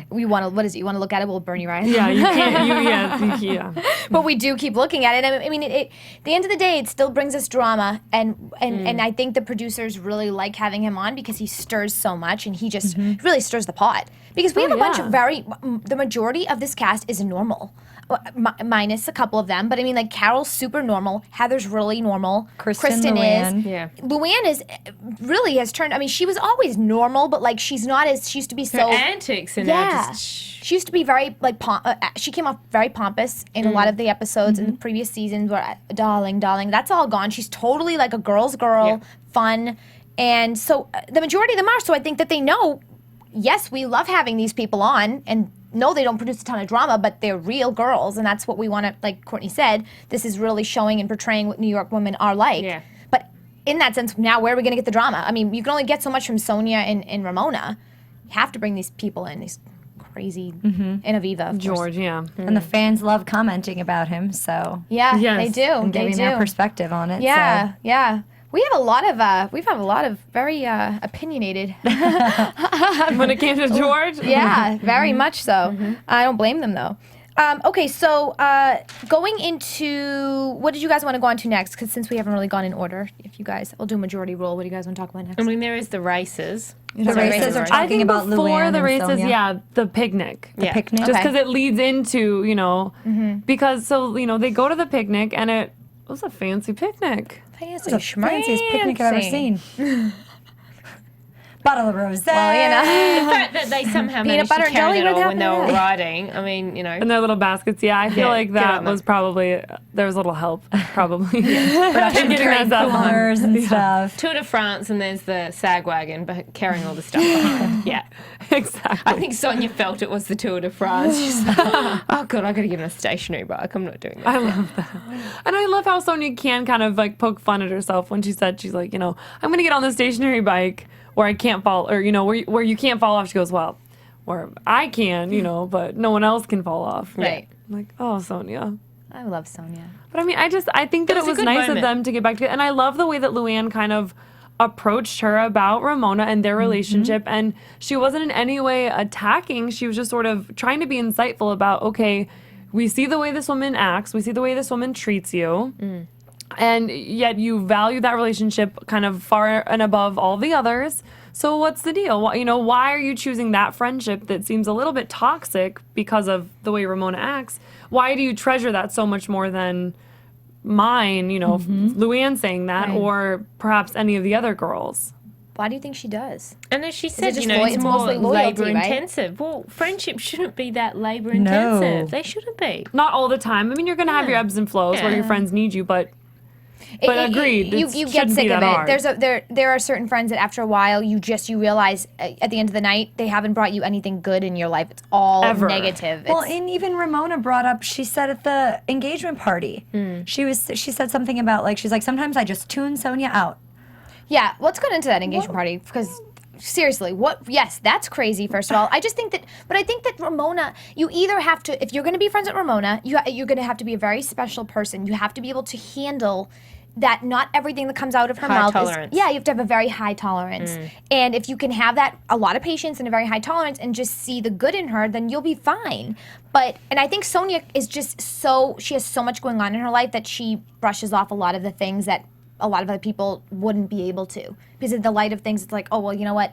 we want to, what is it? You want to look at it, we'll burn your eyes. Yeah, you can't, yeah. But we do keep looking at it. I mean, at the end of the day, it still brings us drama. And I think the producers really like having him on because he stirs so much, and he just really stirs the pot. Because we have a bunch of the majority of this cast is normal. Minus a couple of them, but I mean, like, Carole's super normal, Heather's really normal, Kristen LuAnn. is, LuAnn really has turned. I mean, she was always normal, but like she used to be so her antics and she used to be very like she came off very pompous in a lot of the episodes in the previous seasons, where darling, that's all gone. She's totally like a girl's girl, fun, and so the majority of them are. So I think that they know, yes, we love having these people on, and no, they don't produce a ton of drama, but they're real girls, and that's what we want to, like Courtney said, this is really showing and portraying what New York women are like. Yeah. But in that sense, now where are we going to get the drama? I mean, you can only get so much from Sonja and Ramona. You have to bring these people in, these crazy, and Aviva, of George, course. And the fans love commenting about him, so. Yeah, they do. And giving their perspective on it. Yeah, yeah. We have a lot of very opinionated. When it came to George? Yeah, very much so. I don't blame them, though. Okay, so going into, what did you guys want to go on to next? Because since we haven't really gone in order, if you guys, I'll do majority rule. What do you guys want to talk about next? I mean, there is the races. The races are I talking think about before LuAnn the and races, Sonja. yeah, the picnic. The picnic. Just Okay. because it leads into, because they go to the picnic and it was a fancy picnic. Fancy, It's the fanciest picnic I've ever seen. Bottle of rosé. Well, The fact that they somehow Peanut managed butter to and carry jelly that would all when they happen were today. riding. I mean, In their little baskets, yeah. I feel like good that on them. was probably, there was a little help, probably. Production Getting train that stuff coolers and stuff. Tour de France, and there's the sag wagon carrying all the stuff behind. Yeah. Exactly. I think Sonia felt it was the Tour de France. She's like, oh, God, I got to get on a stationary bike. I'm not doing this. I love that. And I love how Sonia can kind of like poke fun at herself when she said, she's like, I'm going to get on the stationary bike where I can't fall, or, where you can't fall off. She goes, well, where I can, but no one else can fall off. Right. I'm like, oh, Sonia. I love Sonja. But I mean, I think that It it was a was good nice moment. of them to get back together. And I love the way that LuAnn kind of approached her about Ramona and their relationship. And she wasn't in any way attacking. She was just sort of trying to be insightful about, okay, we see the way this woman acts. We see the way this woman treats you. And yet you value that relationship kind of far and above all the others. So what's the deal? Why are you choosing that friendship that seems a little bit toxic because of the way Ramona acts? Why do you treasure that so much more than mine, LuAnn saying that, Right. or perhaps any of the other girls? Why do you think she does? And as she said, just it's it's more mostly loyalty, labor right? intensive. Well, friendship shouldn't be that labor No. intensive. They shouldn't be. Not all the time. I mean, you're going to have your ebbs and flows where your friends need you, but agreed. You it get shouldn't sick be of that it. hard. There are certain friends that after a while you realize at the end of the night they haven't brought you anything good in your life. It's all Ever. negative. Well, It's- and even Ramona brought up, she said at the engagement party, she said something about she's like, sometimes I just tune Sonja out. yeah, let's get into that engagement party because seriously, yes, that's crazy, first of all. I think that Ramona, you either have to, if you're going to be friends with Ramona, you're going to have to be a very special person. You have to be able to handle that not everything that comes out of her High mouth tolerance. you have to have a very high tolerance. And if you can have that, a lot of patience and a very high tolerance and just see the good in her, then you'll be fine. And I think Sonja is just she has so much going on in her life that she brushes off a lot of the things that a lot of other people wouldn't be able to. Because in the light of things, it's like, oh, well, you know what?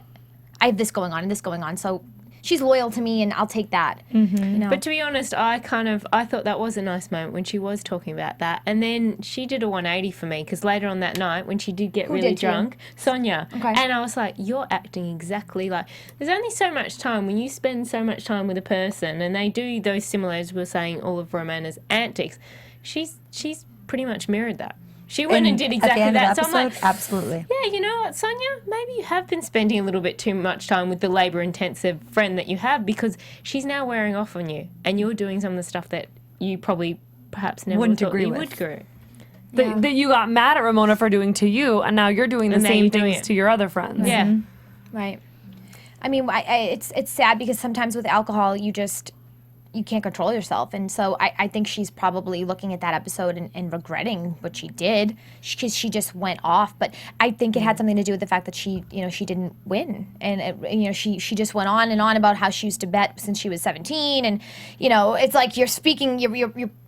I have this going on and this going on. So she's loyal to me and I'll take that. But to be honest, I thought that was a nice moment when she was talking about that. And then she did a 180 for me because later on that night when she did get really did you? drunk, Sonia. Okay. And I was like, you're acting exactly like, there's only so much time when you spend so much time with a person and they do those similar, as we were saying, all of Ramona's antics. She's pretty much mirrored that. She went and did At the exactly end of that. the So I'm like, episode, absolutely. yeah, you know what, Sonia? Maybe you have been spending a little bit too much time with the labor-intensive friend that you have because she's now wearing off on you and you're doing some of the stuff that you probably perhaps never Wouldn't thought agree you with. would agree. That you got mad at Ramona for doing to you, and now you're doing the And now same you're doing things it. to your other friends. Yeah. Right. I mean, it's sad because sometimes with alcohol, you can't control yourself. And so I think she's probably looking at that episode and regretting what she did because she just went off. But I think it had something to do with the fact that she didn't win. And, she just went on and on about how she used to bet since she was 17. And, it's like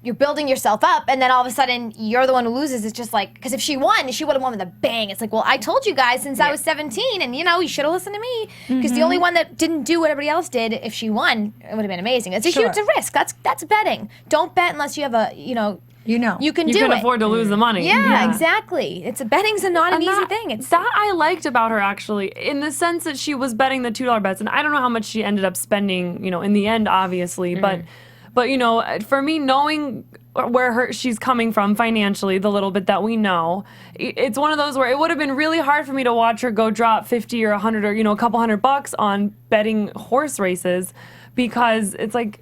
you're building yourself up. And then all of a sudden you're the one who loses. It's just like, because if she won, she would have won with a bang. It's like, well, I told you guys since I was 17 and, you should have listened to me. Because the only one that didn't do what everybody else did, if she won, it would have been amazing. It's a huge risk. That's betting. Don't bet unless you have you can You do can it. afford to lose the money. Yeah, exactly. Betting's not an easy thing. It's that I liked about her actually, in the sense that she was betting the $2 bets, and I don't know how much she ended up spending, in the end, obviously, but for me, knowing where she's coming from financially, the little bit that we know, it's one of those where it would have been really hard for me to watch her go drop 50 or 100 or a couple $100 on betting horse races, because it's like,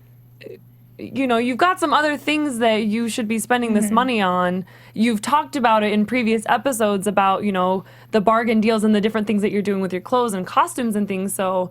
you've got some other things that you should be spending this money on. You've talked about it in previous episodes about, the bargain deals and the different things that you're doing with your clothes and costumes and things. So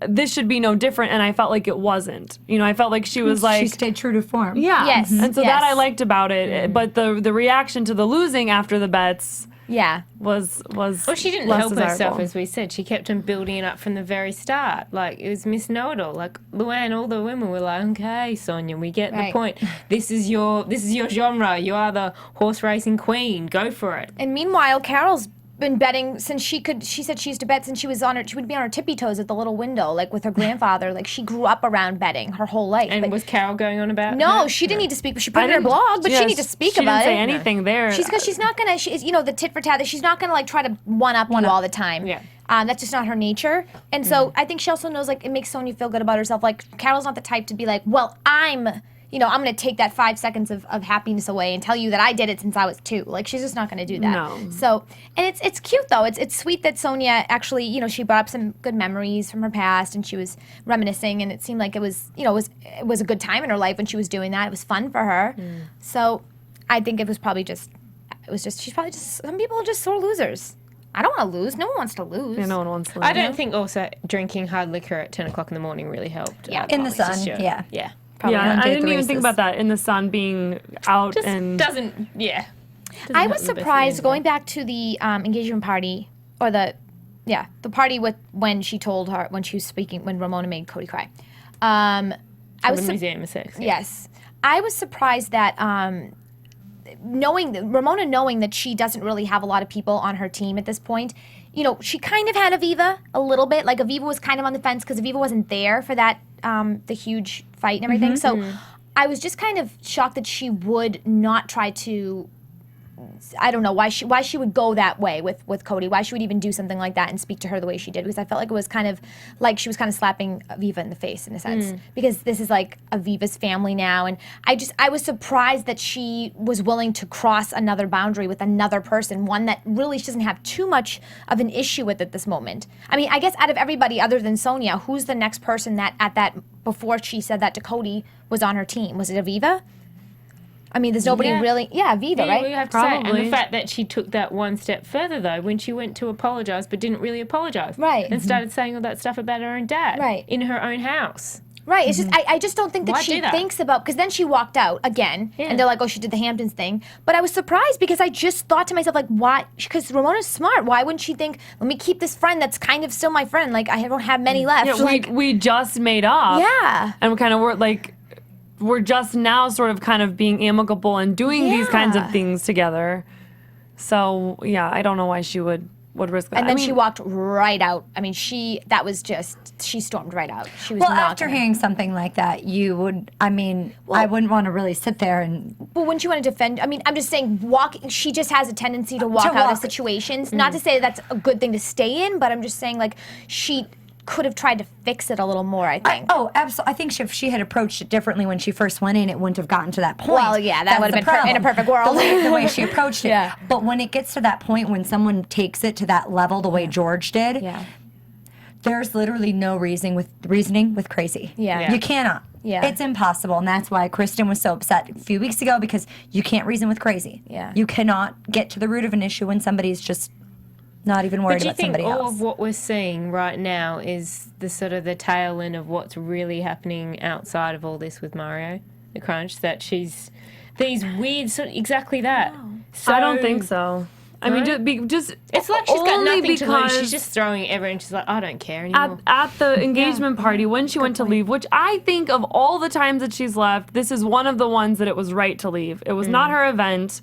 this should be no different. And I felt like it wasn't. I felt like she was like... She stayed true to form. Yeah. Yes, And so yes. that I liked about it. But the reaction to the losing after the bets... was Well, she didn't less help herself, desirable. as we said. She kept on building it up from the very start. Like, it was Miss Know-It-All. Like, LuAnn, all the women were like, okay, Sonja, we get the point. This is your genre. You are the horse racing queen. Go for it. And meanwhile, Carole's been betting since she said she used to bet since she would be on her tippy toes at the little window, like with her grandfather. Like, she grew up around betting her whole life. And was Carole going on about No, her? she didn't need to speak. She put it in her blog, but she needed to speak about it. She didn't say anything there. Because she's not gonna. She's the tit for tat. She's not gonna like try to one up you all the time. Yeah. That's just not her nature. And so I think she also knows like it makes Sonja feel good about herself. Like Carole's not the type to be like, well, I'm going to take that 5 seconds of happiness away and tell you that I did it since I was 2. Like, she's just not going to do that. No. So, and it's cute, though. It's sweet that Sonja actually, she brought up some good memories from her past, and she was reminiscing, and it seemed like it was a good time in her life when she was doing that. It was fun for her. So, I think she's probably just, some people are just sore losers. I don't want to lose. No one wants to lose. Yeah, no one wants to lose. I don't think also drinking hard liquor at 10 o'clock in the morning really helped. Yeah. In the sun, Sure. yeah. Yeah. Probably Yeah, on I day didn't three even think races. about that in the sun being out and Doesn't, yeah. I was surprised going back to the engagement party, or the party when she told her, when she was speaking, when Ramona made Cody cry. I was the Museum of Sex. Yeah. Yes. I was surprised that Ramona knowing that she doesn't really have a lot of people on her team at this point, she kind of had Aviva a little bit. Like, Aviva was kind of on the fence because Aviva wasn't there for that, the huge fight and everything. So I was just kind of shocked that she would not try to, I don't know why she would go that way with Cody, why she would even do something like that and speak to her the way she did, because I felt like it was kind of like she was kind of slapping Aviva in the face in a sense, because this is like Aviva's family now, and I was surprised that she was willing to cross another boundary with another person, one that really she doesn't have too much of an issue with at this moment. I mean, I guess out of everybody other than Sonja, who's the next person that before she said that to Cody was on her team? Was it Aviva? I mean, there's nobody really... Yeah, Aviva, Yeah, right? we have to say. And the fact that she took that one step further, though, when she went to apologise but didn't really apologise. Right. And started saying all that stuff about her own dad. Right. In her own house. Right. It's just I just don't think that Why she do that? thinks about, because then she walked out again, and they're like, oh, she did the Hamptons thing. But I was surprised because I just thought to myself, like, why? Because Ramona's smart. Why wouldn't she think, let me keep this friend that's kind of still my friend? Like, I don't have many left. Yeah, Like, we just made up. Yeah. And we kind of were like, we're just now sort of kind of being amicable and doing these kinds of Yeah. things together. So yeah, I don't know why she would risk that. and then I mean, she walked right out. I mean, she stormed right out. She was Well, not after gonna- hearing something like that, you would, I mean, I wouldn't want to really sit there and But wouldn't you want to defend? I mean, I'm just saying, she just has a tendency to walk out of situations. Not to say that's a good thing to stay in, but I'm just saying, like, she could have tried to fix it a little more, I think. absolutely. I think if she had approached it differently when she first went in, it wouldn't have gotten to that point. Well, yeah, that That's would have the been in a problem. perfect world. The way she approached it. Yeah. But when it gets to that point, when someone takes it to that level, the way George did, Yeah. there's literally no reasoning with crazy. Yeah. You cannot. Yeah. It's impossible. And that's why Kristen was so upset a few weeks ago, because you can't reason with crazy. Yeah. You cannot get to the root of an issue when somebody's just not even worried But do you about think somebody all else. of what we're seeing right now is the sort of the tail end of what's really happening outside of all this with Mario, the crunch, that she's these weird exactly that. So, I don't think so. I mean, just It's like she's got only nothing to lose. because She's just throwing it everywhere, and she's like, I don't care anymore. at the engagement party when she went to leave, which I think of all the times that she's left, this is one of the ones that it was right to leave. It was not her event.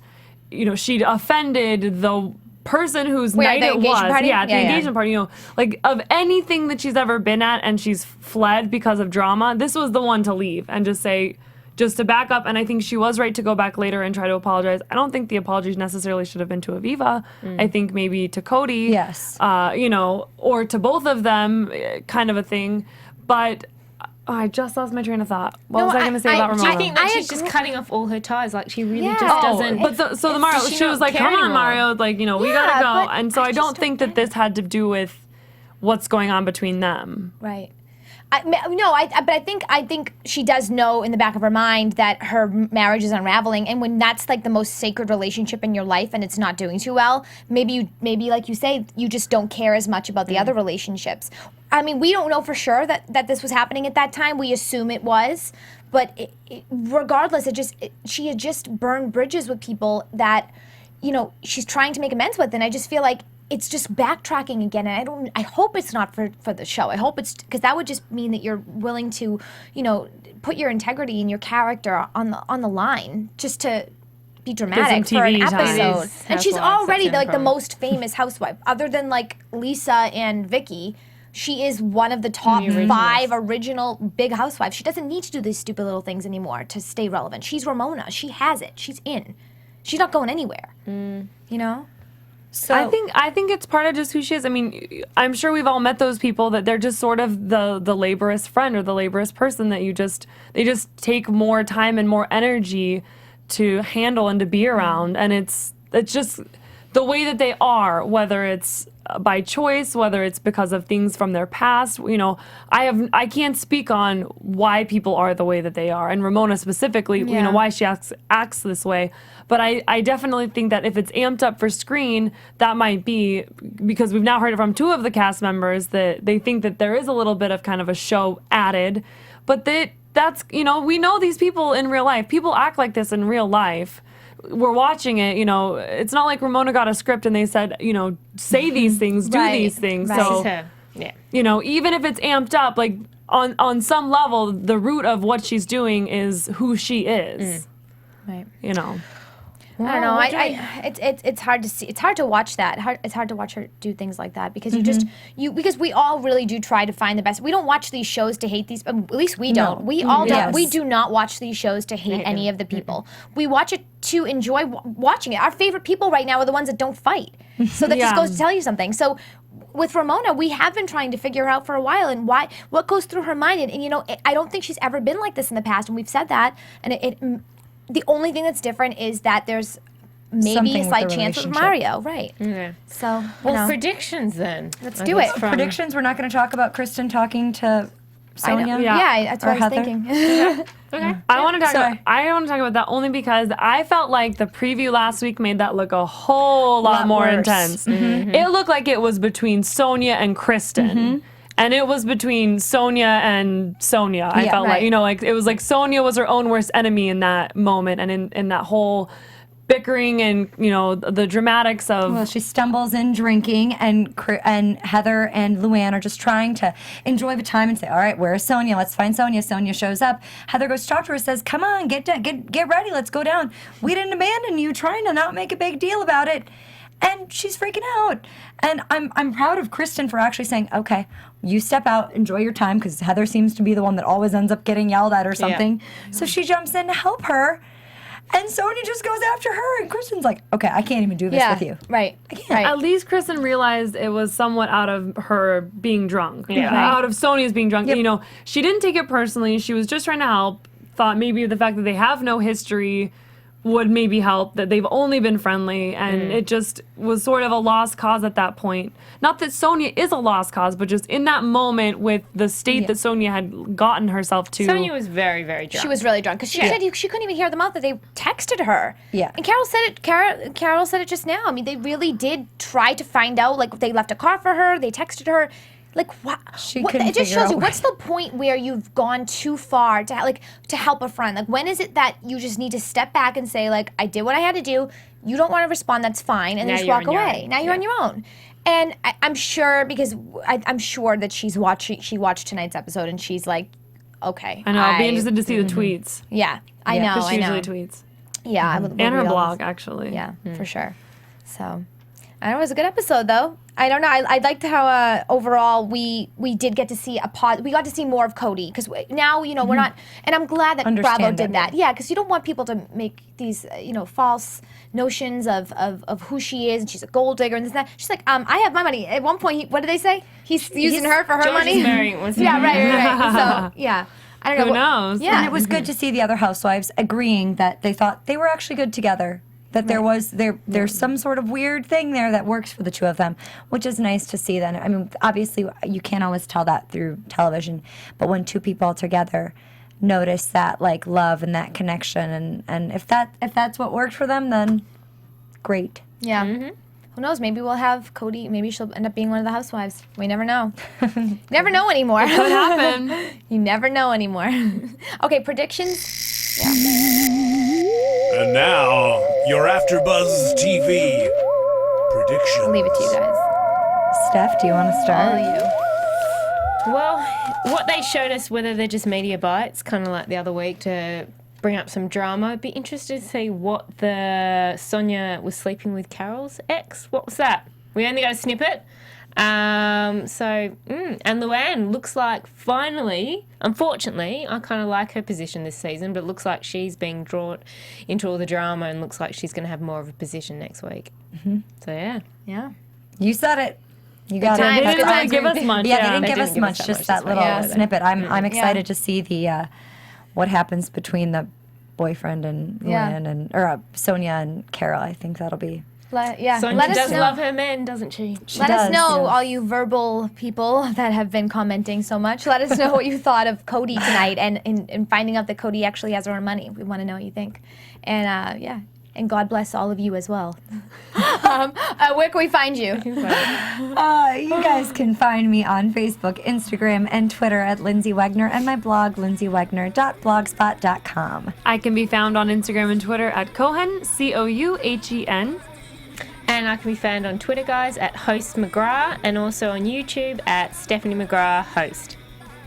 She'd offended the person whose Wait, night the it was. engagement party? Yeah, at the Yeah, yeah. engagement party. Like of anything that she's ever been at and she's fled because of drama, this was the one to leave and just say, just to back up. And I think she was right to go back later and try to apologize. I don't think the apologies necessarily should have been to Aviva. I think maybe to Cody. Yes. Or to both of them, kind of a thing. But I just lost my train of thought. What was I going to say about Do Ramona? you think that she's just cutting off all her ties? Like she really just doesn't. But the Mario, Does she she was not like, care "Come on, anymore?" Mario, like we gotta Yeah, go." but And so I I just don't don't think that this had to do with what's going on between them. Right. But I think she does know in the back of her mind that her marriage is unraveling, and when that's like the most sacred relationship in your life and it's not doing too well, maybe like you say, you just don't care as much about the other relationships. I mean, we don't know for sure that this was happening at that time. We assume it was, but regardless, she had just burned bridges with people that she's trying to make amends with, and I just feel like it's just backtracking again, and I hope it's not for the show. I hope it's, because that would just mean that you're willing to, put your integrity and your character on the line just to be dramatic for an TV time. episode. That's And she's what I'm already sucking the from. most famous housewife, other than like Lisa and Vicky. She is one of the top 5 original big housewives. She doesn't need to do these stupid little things anymore to stay relevant. She's Ramona. She has it. She's in. She's not going anywhere. So I think it's part of just who she is. I mean, I'm sure we've all met those people that they're just sort of the laborious friend or the laborious person that they just take more time and more energy to handle and to be around, and it's just the way that they are, whether it's by choice, whether it's because of things from their past. I can't speak on why people are the way that they are, and Ramona specifically, why she acts this way. But I definitely think that if it's amped up for screen, that might be because we've now heard it from 2 of the cast members that they think that there is a little bit of kind of a show added, but that's we know these people in real life. People act like this in real life. We're watching it, it's not like Ramona got a script and they said, say these things, do these things. So, even if it's amped up, like on some level, the root of what she's doing is who she is. Right. Well, I don't know. It's hard to see. It's hard to watch that. It's hard to watch her do things like that because because we all really do try to find the best. We don't watch these shows to hate these. At least we don't. We all don't. Yes. We do not watch these shows to hate any of the people. We watch it to enjoy watching it. Our favorite people right now are the ones that don't fight. So that just goes to tell you something. So with Ramona, we have been trying to figure out for a while and what goes through her mind. And I don't think she's ever been like this in the past, and we've said that. And the only thing that's different is that there's maybe Something a with slight the chance with relationship. Mario, right? Yeah. So, Well, predictions then. Let's do it. predictions. We're not going to talk about Kristen talking to I know. Sonia. Yeah, that's what Or I was Heather? thinking. Okay. I want to talk. Sorry. I want to talk about that only because I felt like the preview last week made that look a whole lot more worse. intense. It looked like it was between Sonia and Kristen. And it was between Sonia and Sonia. I felt right. like it was like Sonia was her own worst enemy in that moment, and in that whole bickering and the dramatics of. Well, she stumbles in drinking, and Heather and LuAnn are just trying to enjoy the time and say, "All right, where's Sonia? Let's find Sonia." Sonia shows up. Heather goes to talk to her, says, "Come on, get ready. Let's go down. We didn't abandon you." Trying to not make a big deal about it, and she's freaking out. And I'm proud of Kristen for actually saying, "Okay, you step out, enjoy your time," because Heather seems to be the one that always ends up getting yelled at or something. So she jumps in to help her. And Sonia just goes after her, and Kristen's like, "Okay, I can't even do this with you." Right. I can't. Right. At least Kristen realized it was somewhat out of her being drunk. Yeah. Out of Sonia's being drunk. She didn't take it personally. She was just trying to help. Thought maybe the fact that they have no history would maybe help, that they've only been friendly, and it just was sort of a lost cause at that point. Not that Sonia is a lost cause, but just in that moment with the state that Sonia had gotten herself to. Sonia was very, very drunk. She was really drunk because she said she couldn't even hear them out, that they texted her. Yeah. And Carole said it. Carole said it just now. I mean, they really did try to find out. Like, they left a car for her. They texted her. Like, what? couldn't It just figure shows you out what's the point where you've gone too far to help a friend. Like, when is it that you just need to step back and say, like, I did what I had to do. You don't want to respond. That's fine, and Now just you're walk on your away. own. Now you're on your own. And I'm sure, because I'm sure that she watched tonight's episode, and she's like, okay. I know. I'll be interested to see the tweets. Yeah, I know. Because I she know. usually tweets. Yeah, I would And her read all blog, this. actually. Yeah, for sure. So, I don't know. It was a good episode, though. I don't know. I liked how overall we did get to see we got to see more of Cody, because now we're not. And I'm glad that Bravo Understand did it. that. Yeah, because you don't want people to make these false notions of who she is, and she's a gold digger and this and that. She's like, I have my money. At one point, what did they say? He's using her for her George money. is marrying was Yeah, right. So yeah, I don't know. Who knows? Yeah. And it was good to see the other housewives agreeing that they thought they were actually good together. That there's some sort of weird thing there that works for the two of them, which is nice to see. Then, I mean, obviously you can't always tell that through television, but when two people together notice that like love and that connection, and if that's what worked for them, then great. Yeah. Who knows? Maybe we'll have Cody. Maybe she'll end up being one of the housewives. We never know. Never know anymore. Could happen. You never know anymore. Okay, predictions. Yeah. And now, your AfterBuzz TV prediction. I'll leave it to you guys. Steph, do you want to All start? of you. Well, what they showed us, whether they're just media bites, kind of like the other week, to bring up some drama. I'd be interested to see what the Sonja was sleeping with Carole's ex. What was that? We only got a snippet. And LuAnn looks like finally, unfortunately, I kind of like her position this season, but it looks like she's being drawn into all the drama and looks like she's going to have more of a position next week. Mm-hmm. So, yeah. Yeah. You said it. You got times. it. They didn't Good really give times. us much. Yeah, they Yeah, didn't They give didn't us give us much, that just much that this little week. Yeah. snippet. I'm excited to see the what happens between the boyfriend and LuAnn and Sonja and Carole. I think that'll be. Sonja Let us does know. love her men, doesn't she? Let us does, know, yes. all you verbal people that have been commenting so much. Let us know what you thought of Cody tonight and finding out that Cody actually has her own money. We want to know what you think. And and God bless all of you as well. Where can we find you? You guys can find me on Facebook, Instagram, and Twitter at Lyndsey Wegner and my blog, lindseywegner.blogspot.com. I can be found on Instagram and Twitter at Cohen, Couhen. And I can be found on Twitter, guys, at Host McGrath, and also on YouTube at Stephanie McGrath Host.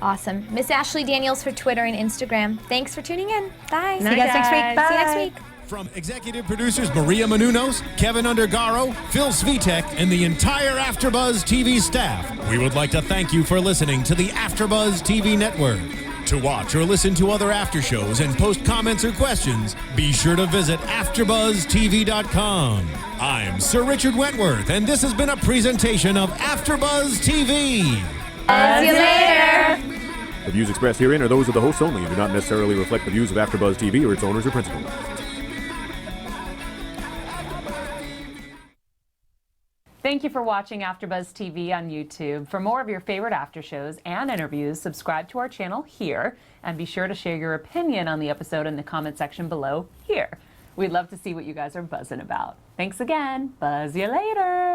Awesome. Miss Ashley Daniels for Twitter and Instagram. Thanks for tuning in. Bye. See you guys next week. Bye. See you next week. From executive producers Maria Menounos, Kevin Undergaro, Phil Svitek, and the entire AfterBuzz TV staff, we would like to thank you for listening to the AfterBuzz TV network. To watch or listen to other after shows and post comments or questions, be sure to visit AfterBuzzTV.com. I'm Sir Richard Wentworth, and this has been a presentation of AfterBuzz TV. See you later. The views expressed herein are those of the hosts only and do not necessarily reflect the views of AfterBuzz TV or its owners or principals. Thank you for watching AfterBuzz TV on YouTube. For more of your favorite after shows and interviews, subscribe to our channel here, and be sure to share your opinion on the episode in the comment section below here. We'd love to see what you guys are buzzing about. Thanks again. Buzz you later.